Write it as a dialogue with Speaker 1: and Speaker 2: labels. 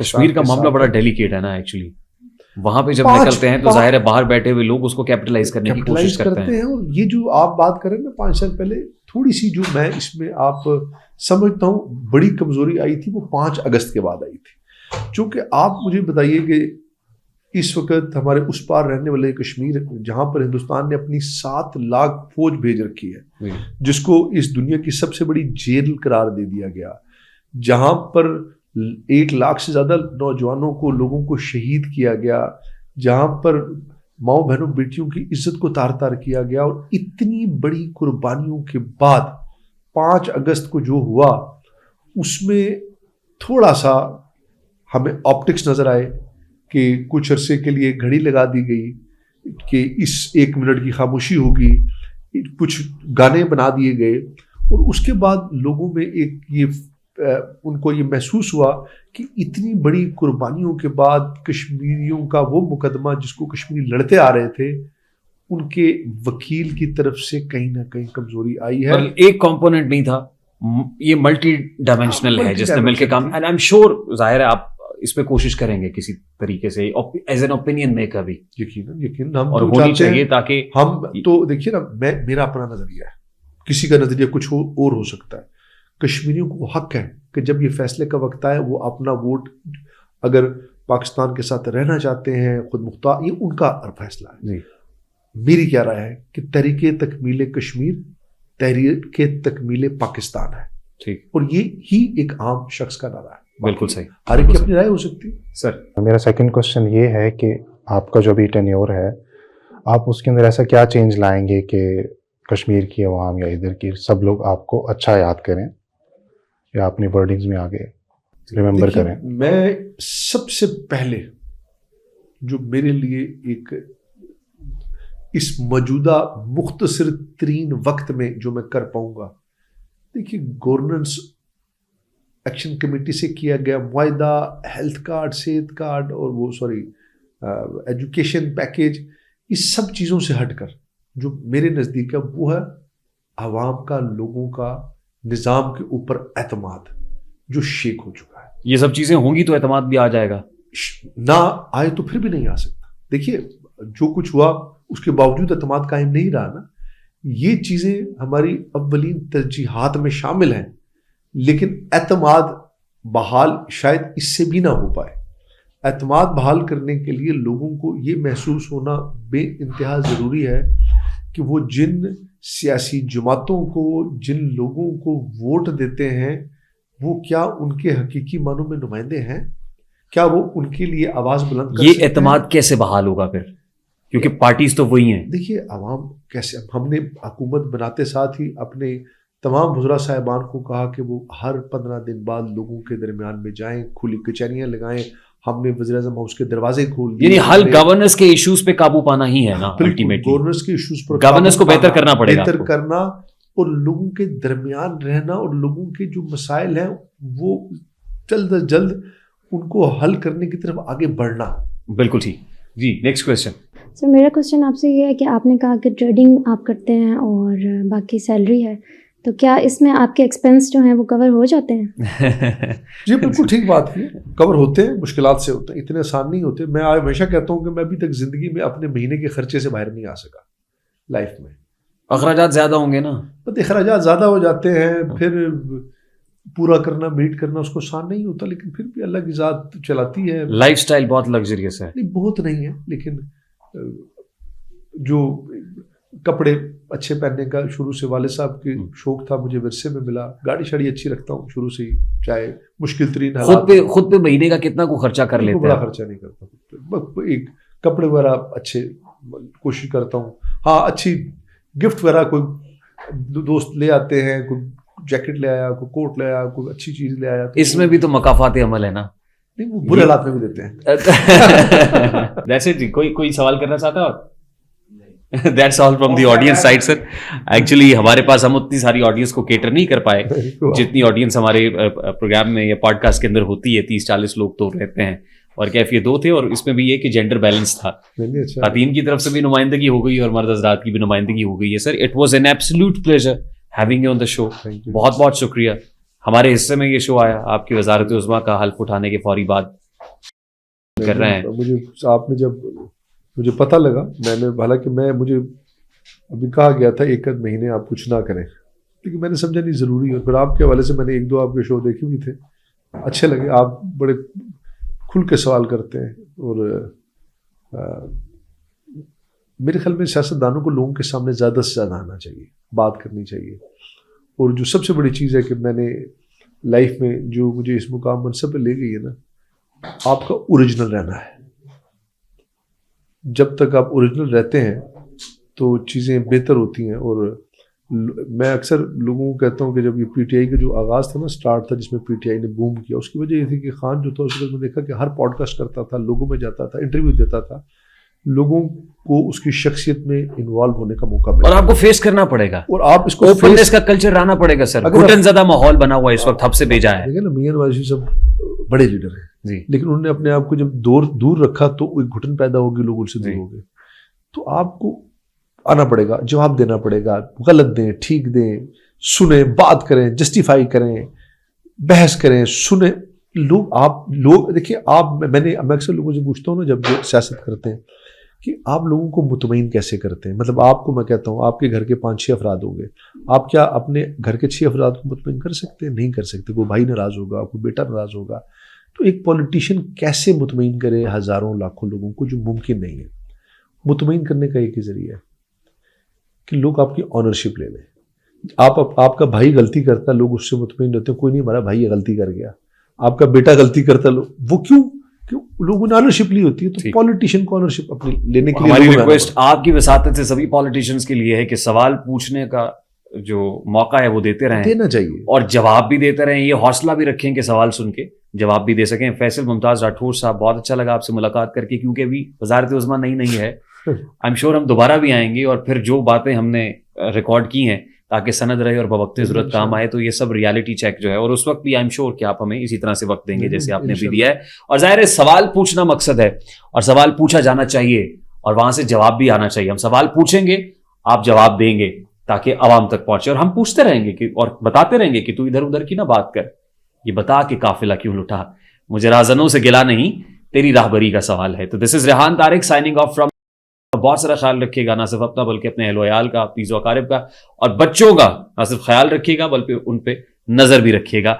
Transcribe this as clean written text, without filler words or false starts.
Speaker 1: کشمیر کا معاملہ بڑا ڈیلیکیٹ ہے نا ایکچولی. وہاں پہ جب نکلتے ہیں تو ظاہر ہے باہر بیٹھے ہوئے لوگ اس کو کیپٹلائز کرنے کی کوشش کرتے ہیں.
Speaker 2: اور یہ جو آپ بات کریں نا 5 سال پہلے, تھوڑی سی جو میں اس میں آپ سمجھتا ہوں بڑی کمزوری آئی تھی وہ 5 اگست کے بعد آئی تھی. چونکہ آپ مجھے بتائیے کہ اس وقت ہمارے اس پار رہنے والے کشمیر, جہاں پر ہندوستان نے اپنی 7 لاکھ فوج بھیج رکھی ہے, جس کو اس دنیا کی سب سے بڑی جیل قرار دے دیا گیا, جہاں پر 1 لاکھ سے زیادہ نوجوانوں کو, لوگوں کو شہید کیا گیا, جہاں پر ماؤں بہنوں بیٹیوں کی عزت کو تار تار کیا گیا, اور اتنی بڑی قربانیوں کے بعد 5 اگست کو جو ہوا اس میں تھوڑا سا ہمیں آپٹکس نظر آئے کہ کچھ عرصے کے لیے گھڑی لگا دی گئی کہ اس 1 منٹ کی خاموشی ہوگی, کچھ گانے بنا دیے گئے, اور اس کے بعد لوگوں میں ان کو یہ محسوس ہوا کہ اتنی بڑی قربانیوں کے بعد کشمیریوں کا وہ مقدمہ جس کو کشمیری لڑتے آ رہے تھے, ان کے وکیل کی طرف سے کہیں نہ کہیں کمزوری آئی ہے.
Speaker 1: ایک کمپوننٹ نہیں تھا, یہ ملٹی ڈائمینشنل ہے جس نے مل کے کام, اینڈ آئی ایم شیور ظاہر ہے آپ اس پہ کوشش کریں گے کسی طریقے سے ایز این اوپینین میکر بھی.
Speaker 2: یقیناً ہم
Speaker 1: اور ہونی چاہیے تاکہ
Speaker 2: ہم تو دیکھیے نا, میرا اپنا نظریہ ہے, کسی کا نظریہ کچھ اور ہو سکتا ہے. کشمیریوں کو حق ہے کہ جب یہ فیصلے کا وقت آئے وہ اپنا ووٹ, اگر پاکستان کے ساتھ رہنا چاہتے ہیں خود مختار, یہ ان کا فیصلہ ہے. میری کیا رائے ہے کہ تحریک تکمیل کشمیر تحریک تکمیل پاکستان ہے, ٹھیک, اور یہ ہی ایک عام شخص کا نعرہ ہے.
Speaker 1: بالکل صحیح,
Speaker 2: ہر ایک کی اپنی رائے ہو سکتی ہے.
Speaker 1: سر
Speaker 3: میرا سیکنڈ کوشچن یہ ہے کہ آپ کا جو بھی ٹینیور ہے, آپ اس کے اندر ایسا کیا چینج لائیں گے کہ کشمیر کی عوام یا ادھر کی سب لوگ آپ کو اچھا یاد کریں یا اپنی ورڈنگز میں آگے ریممبر کریں؟
Speaker 2: میں سب سے پہلے جو میرے لیے ایک اس موجودہ مختصر ترین وقت میں جو میں کر پاؤں گا, دیکھیے گورننس ایکشن کمیٹی سے کیا گیا معاہدہ, ہیلتھ کارڈ, صحت کارڈ, اور وہ ایجوکیشن پیکیج, اس سب چیزوں سے ہٹ کر جو میرے نزدیک ہے وہ ہے عوام کا, لوگوں کا نظام کے اوپر اعتماد جو شیک ہو چکا ہے.
Speaker 1: یہ سب چیزیں ہوں گی تو اعتماد بھی آ جائے گا,
Speaker 2: نہ آئے تو پھر بھی نہیں آ سکتا. دیکھیے جو کچھ ہوا اس کے باوجود اعتماد قائم نہیں رہا نا. یہ چیزیں ہماری اولین ترجیحات میں شامل ہیں, لیکن اعتماد بحال شاید اس سے بھی نہ ہو پائے. اعتماد بحال کرنے کے لیے لوگوں کو یہ محسوس ہونا بے انتہا ضروری ہے کہ وہ جن سیاسی جماعتوں کو, جن لوگوں کو ووٹ دیتے ہیں, وہ کیا ان کے حقیقی معنوں میں نمائندے ہیں, کیا وہ ان کے لیے آواز بلند کر سکتے ہیں؟
Speaker 1: یہ اعتماد کیسے بحال ہوگا پھر, کیونکہ پارٹیز تو وہی ہیں.
Speaker 2: دیکھیے عوام کیسے, ہم نے حکومت بناتے ساتھ ہی اپنے تمام وزراء صاحبان کو کہا کہ وہ ہر 15 دن بعد لوگوں کے درمیان میں جائیں, کھلی کچہریاں لگائیں. ہم نے وزیر اعظم ہاؤس کے دروازے کھول دیے.
Speaker 1: یعنی حل گورننس کے ایشوز پہ قابو پانا ہی ہے نا الٹیمیٹلی.
Speaker 2: گورننس کے ایشوز پر
Speaker 1: گورننس کو بہتر کرنا پڑے گا,
Speaker 2: بہتر کرنا, اور لوگوں کے درمیان رہنا, اور لوگوں کے جو مسائل ہیں وہ جلد از جلد ان کو حل کرنے کی طرف آگے بڑھنا.
Speaker 1: بالکل ٹھیک. جی نیکسٹ کویسچن.
Speaker 4: سر میرا کویسچن آپ سے یہ ہے کہ آپ نے کہا کہ ٹریڈنگ آپ کرتے ہیں اور باقی سیلری ہے, تو کیا اس میں آپ کے ایکسپینس جو ہیں وہ کور ہو جاتے ہیں؟
Speaker 2: جی بالکل ٹھیک بات ہے, کور ہوتے ہیں, مشکلات سے ہوتے ہیں, اتنے آسان نہیں ہوتے. میں ہمیشہ کہتا ہوں کہ میں ابھی تک زندگی میں اپنے مہینے کے خرچے سے باہر نہیں آ سکا لائف میں.
Speaker 1: اخراجات زیادہ ہوں گے نا,
Speaker 2: اخراجات زیادہ ہو جاتے ہیں, پھر پورا کرنا, میٹ کرنا اس کو آسان نہیں ہوتا, لیکن پھر بھی اللہ کی ذات چلاتی ہے.
Speaker 1: لائف سٹائل بہت لگژریس ہے.
Speaker 2: بہت نہیں ہے, لیکن جو کپڑے اچھے پہننے کا شروع سے والد صاحب کی شوق تھا, مجھے ورثے میں ملا. گاڑی شاڑی اچھی رکھتا ہوں شروع سے ہی, چاہے مشکل ترین حالات.
Speaker 1: خود پہ مہینے کا کتنا کو خرچہ کر لیتے ہیں؟
Speaker 2: بڑا خرچہ نہیں کرتا, ایک کپڑے وغیرہ اچھے کوشش کرتا ہوں. ہاں اچھی گفٹ وغیرہ کوئی دوست لے آتے ہیں, کوئی جیکٹ لے آیا, کوئی کوٹ لے آیا, کوئی اچھی چیز لے آیا.
Speaker 1: اس میں بھی تو مقافات عمل ہے نا.
Speaker 2: نہیں, وہ برے حالات میں بھی دیتے ہیں.
Speaker 1: ویسے جی کوئی سوال کرنا چاہتا ہے؟ That's all from the audience side sir. Actually ہمارے پاس ہم اتنی ساری آڈینس کو کیٹر نہیں کر پائے جتنی آڈینس ہمارے پروگرام میں یا پوڈ کاسٹ کے اندر ہوتی ہے. 30-40 لوگ تو رہتے ہیں, اور کیفیت 2 تھے, اور اس میں بھی یہ کہ جینڈر بیلنس تھا. خواتین کی طرف سے بھی نمائندگی ہو گئی اور مرد حضرات کی بھی نمائندگی ہو گئی ہے. Sir it was an absolute pleasure having you on the show. بہت بہت شکریہ. ہمارے حصے میں یہ شو آیا آپ کی وزارت عظمیٰ کا حلف اٹھانے کے فوری بعد. کر رہے ہیں.
Speaker 2: مجھے آپ نے جب مجھے پتہ لگا، میں نے حالانکہ مجھے ابھی کہا گیا تھا 1 مہینے آپ کچھ نہ کریں، لیکن میں نے سمجھا نہیں ضروری ہے. اور پھر آپ کے حوالے سے میں نے 1-2 آپ کے شو دیکھے بھی تھے، اچھے لگے. آپ بڑے کھل کے سوال کرتے ہیں، اور میرے خیال میں سیاستدانوں کو لوگوں کے سامنے زیادہ سے زیادہ آنا چاہیے، بات کرنی چاہیے. اور جو سب سے بڑی چیز ہے کہ میں نے لائف میں جو مجھے اس مقام منصب پہ لے گئی ہے نا، آپ کا اوریجنل رہنا ہے. جب تک آپ اوریجنل رہتے ہیں تو چیزیں بہتر ہوتی ہیں. اور میں اکثر لوگوں کو کہتا ہوں کہ جب یہ پی ٹی آئی کا جو آغاز تھا نا، سٹارٹ تھا جس میں پی ٹی آئی نے بوم کیا، اس کی وجہ یہ تھی کہ خان جو تھا اس وقت میں دیکھا کہ ہر پوڈ کاسٹ کرتا تھا، لوگوں میں جاتا تھا، انٹرویو دیتا تھا، لوگوں کو اس کی شخصیت میں انوالو ہونے کا موقع ملا.
Speaker 1: اور آپ کو فیس کرنا پڑے گا،
Speaker 2: اور آپ اس کو
Speaker 1: اوپننس کا کلچر لانا پڑے گا. سر گھٹن زدہ ماحول بنا ہوا ہے اس وقت، حب سے بھیجا ہے.
Speaker 2: دیکھیں نا، میاں نواز شریف صاحب بڑے لیڈر ہیں
Speaker 1: جی،
Speaker 2: لیکن انہوں نے اپنے آپ کو جب دور رکھا تو ایک گھٹن پیدا ہوگی، لوگ ان سے دور ہو گئے. تو آپ کو آنا پڑے گا، جواب دینا پڑے گا، غلط دیں، ٹھیک دیں، سنیں، بات کریں، جسٹیفائی کریں، بحث کریں، سنیں. لوگ دیکھیے، میں اکثر لوگوں سے پوچھتا ہوں نا جب سیاست کرتے ہیں کہ آپ لوگوں کو مطمئن کیسے کرتے ہیں. مطلب آپ کو میں کہتا ہوں، آپ کے گھر کے 5-6 افراد ہوں گے، آپ کیا اپنے گھر کے 6 افراد کو مطمئن کر سکتے ہیں؟ نہیں کر سکتے. کوئی بھائی ناراض ہوگا، کوئی بیٹا ناراض ہوگا. تو ایک پولیٹیشین کیسے مطمئن کرے ہزاروں لاکھوں لوگوں کو، جو ممکن نہیں ہے. مطمئن کرنے کا ایک ہی ذریعہ ہے کہ لوگ آپ کی آنرشپ لے لیں. آپ کا بھائی غلطی کرتا، لوگ اس سے مطمئن رہتے ہیں، کوئی نہیں، ہمارا بھائی غلطی کر گیا. آپ کا بیٹا غلطی کرتا، وہ کیوں لوگوں نے آنرشپ لی ہوتی ہے. تو پولیٹیشین کو آنرشپ اپنی لینے کے لیے
Speaker 1: ہماری ریکویسٹ آپ کی وساطت سے سبھی پولیٹیشینز کے لیے ہے کہ سوال پوچھنے کا جو موقع ہے وہ دیتے رہیں،
Speaker 2: دینا چاہیے، اور
Speaker 1: جواب بھی دیتے رہیں. یہ حوصلہ بھی رکھیں کہ سوال سن کے جواب بھی دے سکیں. فیصل ممتاز راٹھور صاحب، بہت اچھا لگا آپ سے ملاقات کر کے، کیونکہ ابھی وزارت عظمیٰ نہیں ہے. آئی ایم شیور ہم دوبارہ بھی آئیں گے، اور پھر جو باتیں ہم نے ریکارڈ کی ہیں تاکہ سند رہے اور بوقت ضرورت کام آئے، تو یہ سب ریالٹی چیک جو ہے. اور اس وقت بھی آئی ایم شیور کہ آپ ہمیں اسی طرح سے وقت دیں گے جیسے آپ نے بھی دیا ہے. اور ظاہر ہے سوال پوچھنا مقصد ہے، اور سوال پوچھا جانا چاہیے، اور وہاں سے جواب بھی آنا چاہیے. ہم سوال پوچھیں گے، آپ جواب دیں گے تاکہ عوام تک پہنچے. اور ہم پوچھتے رہیں گے اور بتاتے رہیں گے کہ تو ادھر ادھر کی نہ بات کر، یہ بتا کہ قافلہ کیوں لٹا. مجھے راہزنوں سے گلا نہیں، تیری راہبری کا سوال ہے. تو this is Rehan Tariq signing off from. بہت سارا خیال رکھیے گا، نہ صرف اپنا بلکہ اپنے اہل و عیال کا، پیز و اقارب کا، اور بچوں کا نہ صرف خیال رکھیے گا بلکہ ان پہ نظر بھی رکھیے گا.